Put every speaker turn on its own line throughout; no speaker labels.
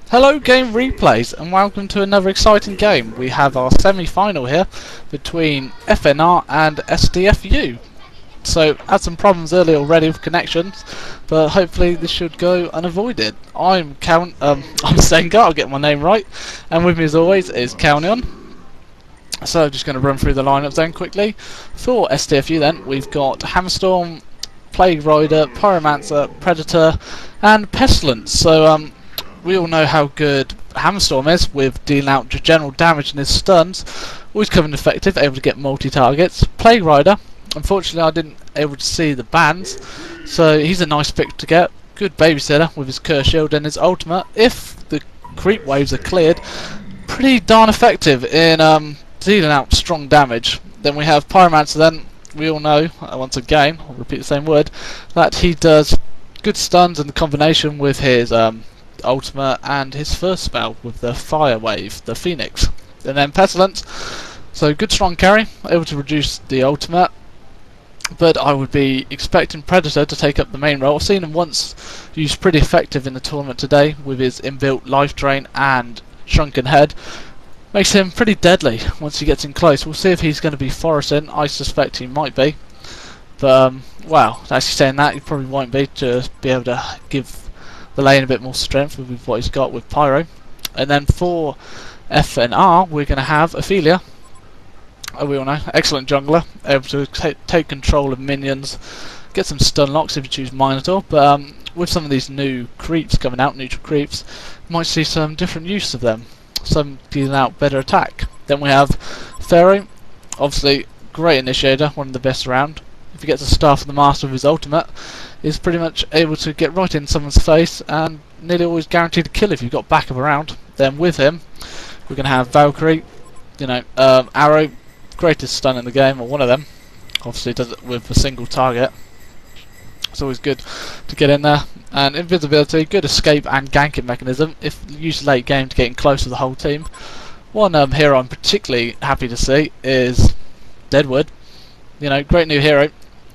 Hello Game Replays and welcome to another exciting game. We have our semi-final here between FnR and STFU. So had some problems earlier already with connections, but hopefully this should go unavoided. I'm Sengar, I'll get my name right, and with me as always is Calneon. So I'm just going to run through the lineup then quickly. For STFU then, we've got Hammerstorm, Plague Rider, Pyromancer, Predator and Pestilence. So we all know how good Hammerstorm is with dealing out general damage and his stuns. Always coming effective, able to get multi-targets. Plague Rider, unfortunately I didn't able to see the bans, so he's a nice pick to get. Good babysitter with his Curse Shield and his ultimate. If the creep waves are cleared, pretty darn effective in dealing out strong damage. Then we have Pyromancer then. We all know, once again, I'll repeat the same word, that he does good stuns in the combination with his ultimate and his first spell with the fire wave, the Phoenix. And then Pestilence, so good strong carry, able to reduce the ultimate, but I would be expecting Predator to take up the main role. I've seen him once used pretty effective in the tournament today with his inbuilt life drain and shrunken head. Makes him pretty deadly once he gets in close. We'll see if he's going to be forcing. I suspect he might be, but well, actually saying that, he probably won't be, to be able to give the lane a bit more strength with what he's got with Pyro. And then for FnR, we're going to have Ophelia. We all know, excellent jungler, able to take control of minions, get some stun locks if you choose Minotaur. But with some of these new creeps coming out, neutral creeps, you might see some different use of them. Some dealing out better attack. Then we have Pharoah, obviously great initiator, one of the best around. If he gets a staff of the master with his ultimate, is pretty much able to get right in someone's face and nearly always guaranteed to kill if you've got backup around. Then with him, we're going to have Valkyrie, Arrow, greatest stun in the game, or one of them. Obviously does it with a single target. It's always good to get in there. And invisibility, good escape and ganking mechanism if used late game to getting close to the whole team. One hero I'm particularly happy to see is Deadwood. Great new hero.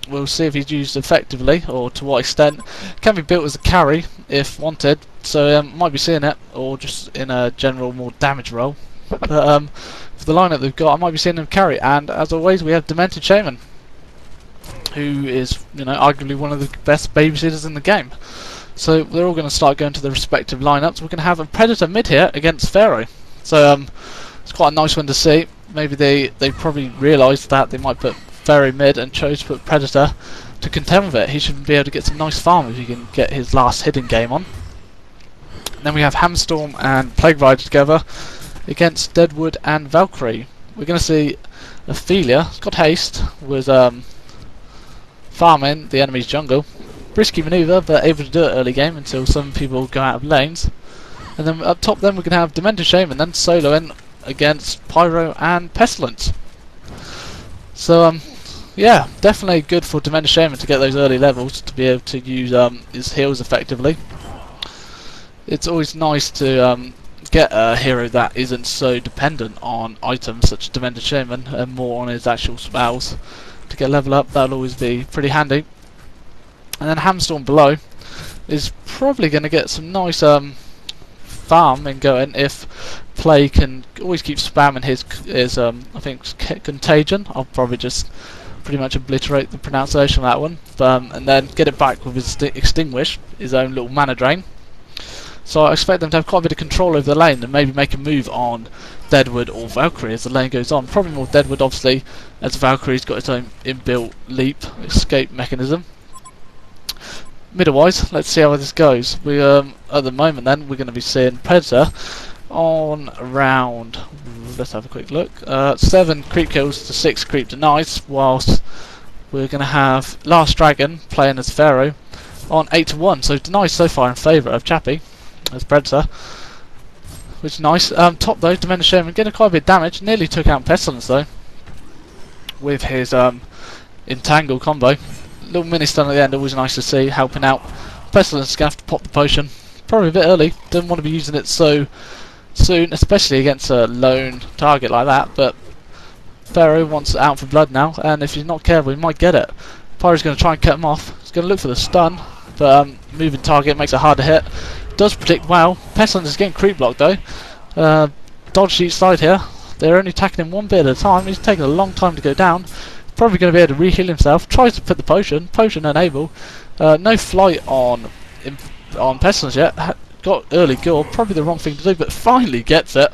We'll see if he's used effectively or to what extent. Can be built as a carry if wanted, so might be seeing it, or just in a general more damage role. But for the lineup they've got, I might be seeing him carry. And as always, we have Demented Shaman, who is arguably one of the best babysitters in the game. So they're all going to start going to their respective lineups. We're going to have a Predator mid here against Pharoah. So it's quite a nice one to see. Maybe they probably realised that they might put Pharoah mid and chose to put Predator to contend with it. He should be able to get some nice farm if he can get his last hidden game on. And then we have Hammerstorm and Plague Rider together against Deadwood and Valkyrie. We're going to see Ophelia, it's got haste, was farming the enemy's jungle. Risky manoeuvre, but able to do it early game until some people go out of lanes. And then up top then we're going to have Demented Shaman then soloing against Pyro and Pestilence. So yeah, definitely good for Demented Shaman to get those early levels to be able to use his heals effectively. It's always nice to get a hero that isn't so dependent on items such as Demented Shaman and more on his actual spells. To get level up, that'll always be pretty handy. And then Hammerstorm below is probably going to get some nice farming going if Play can always keep spamming his I think Contagion. I'll probably just pretty much obliterate the pronunciation of that one, and then get it back with his Extinguish, his own little mana drain. So I expect them to have quite a bit of control over the lane and maybe make a move on Deadwood or Valkyrie as the lane goes on. Probably more Deadwood, obviously, as Valkyrie's got its own inbuilt leap escape mechanism. Middle-wise, let's see how this goes. We at the moment then we're going to be seeing Predator on around, let's have a quick look, 7 creep kills to 6 creep denies, whilst we're going to have Last Dragon playing as Pharoah on 8-1. So denies so far in favour of Chappie as Predator, which is nice. Top though, Demented Shaman getting quite a bit of damage, nearly took out Pestilence though with his Entangle combo. Little mini stun at the end, always nice to see, helping out. Pestilence is going to have to pop the potion probably a bit early, don't want to be using it so soon, especially against a lone target like that, but Pharoah wants it out for blood now, and if he's not careful he might get it. Pyro's going to try and cut him off, he's going to look for the stun, but moving target makes it hard to hit. Does predict well. Pestilence is getting creep blocked though. Dodged each side here. They're only attacking him one bit at a time. He's taking a long time to go down. Probably going to be able to re-heal himself. Tries to put the potion. Potion unable. No flight on Pestilence yet. Got early gore. Probably the wrong thing to do, but finally gets it.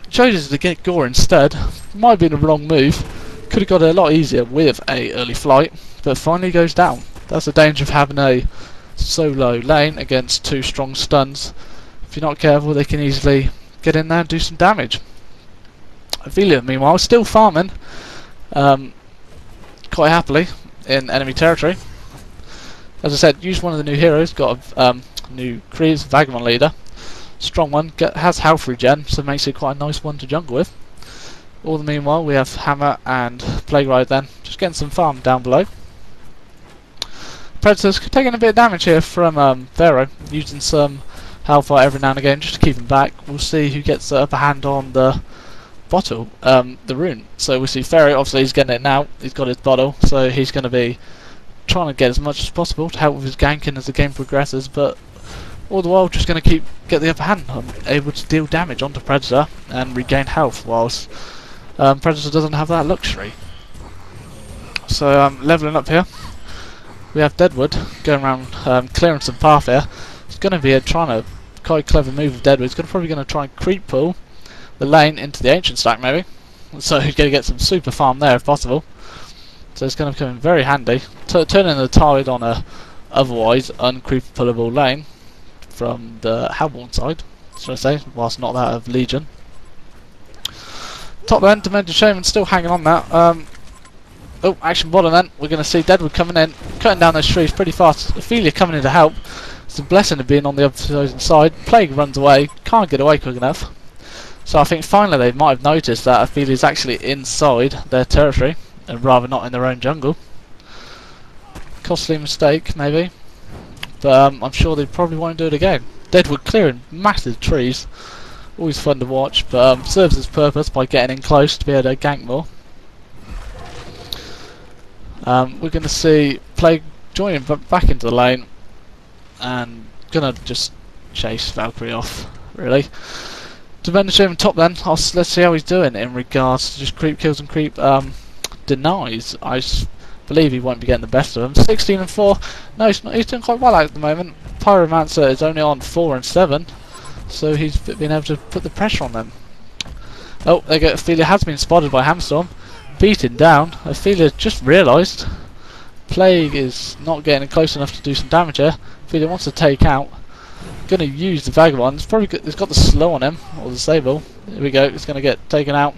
Chooses to get gore instead. Might have been a wrong move. Could have got it a lot easier with a early flight, but finally goes down. That's the danger of having a solo lane against two strong stuns. If you're not careful, they can easily get in there and do some damage. Ophelia, meanwhile, still farming quite happily in enemy territory. As I said, used one of the new heroes, got a new Kree's Vagabond leader. Strong one, has health regen, so makes it quite a nice one to jungle with. All the meanwhile, we have Hammer and Plague Ride then, just getting some farm down below. Predators taking a bit of damage here from Pharoah, using some Hellfire every now and again just to keep him back. We'll see who gets the upper hand on the bottle, the rune. So we see Pharoah, obviously he's getting it now, he's got his bottle, so he's going to be trying to get as much as possible to help with his ganking as the game progresses, but all the while just going to get the upper hand, able to deal damage onto Predator and regain health, whilst Predator doesn't have that luxury. So leveling up here, we have Deadwood going around clearing some path here. It's going to be quite clever move of Deadwood. He's probably going to try and creep pull the lane into the ancient stack maybe, so he's going to get some super farm there if possible. So it's going to come in very handy, turning the tide on a otherwise uncreep pullable lane from the Hellborn side, should I say, whilst not that of Legion. Top lane, Demented Shaman still hanging on that. Oh, action bottom then. We're going to see Deadwood coming in, cutting down those trees pretty fast. Ophelia coming in to help. It's a blessing of being on the opposing side. Plague runs away, can't get away quick enough. So I think finally they might have noticed that Ophelia is actually inside their territory, and rather not in their own jungle. Costly mistake, maybe. But I'm sure they probably won't do it again. Deadwood clearing massive trees. Always fun to watch, but serves its purpose by getting in close to be able to gank more. We're going to see Plague joining back into the lane and going to just chase Valkyrie off, really. Demented Shaman top then. Let's see how he's doing in regards to just creep kills and creep denies. I believe he won't be getting the best of them. 16 and 4. No, he's doing quite well at the moment. Pyromancer is only on 4 and 7, so he's been able to put the pressure on them. Oh, there you go. Ophelia has been spotted by Hammerstorm. Beaten down. Ophelia just realised Plague is not getting close enough to do some damage here. Ophelia wants to take out. Going to use the Vagabond. It's got the slow on him, or the Sable. Here we go. It's going to get taken out.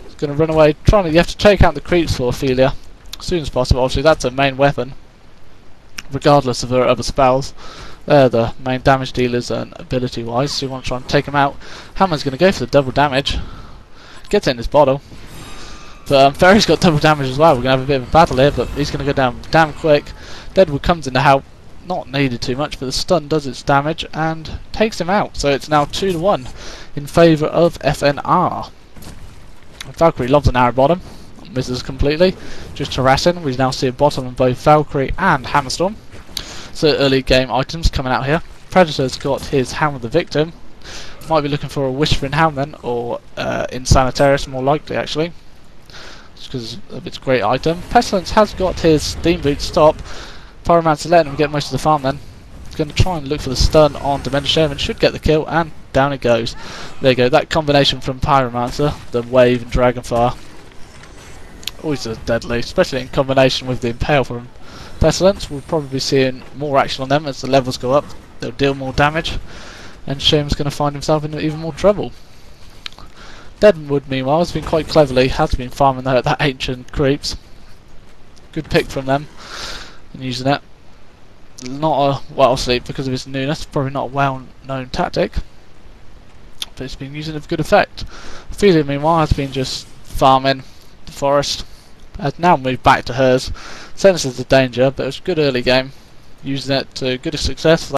It's going to run away. You have to take out the creeps for Ophelia as soon as possible. Obviously, that's her main weapon, regardless of her other spells. They're the main damage dealers and ability-wise. So you want to try and take them out. Hammer's going to go for the double damage. Gets in his bottle. But Ferry's got double damage as well. We're going to have a bit of a battle here, but he's going to go down damn quick. Deadwood comes in to help. Not needed too much, but the stun does its damage and takes him out. So it's now 2-1 in favour of FnR. Valkyrie loves an arrow bottom. Misses completely. Just harassing. We now see a bottom on both Valkyrie and Hammerstorm. So early game items coming out here. Predator's got his Hound of the Victim. Might be looking for a Whispering Hound then, or Insanitarius more likely actually, because of its great item. Pestilence has got his Steam Boots top. Pyromancer letting him get most of the farm then. He's going to try and look for the stun on Demented Shaman. Should get the kill, and down it goes. There you go. That combination from Pyromancer, the Wave and Dragonfire, always deadly, especially in combination with the Impale from Pestilence. We'll probably be seeing more action on them as the levels go up. They'll deal more damage, and Shaman's going to find himself in even more trouble. Deadwood, meanwhile, has been quite cleverly, has been farming that ancient creeps. Good pick from them, and using it. Not a well sleep because of its newness, probably not a well-known tactic, but it's been using it with good effect. Ophelia, meanwhile, has been just farming the forest, has now moved back to hers, senses the danger, but it was a good early game, using it to good success.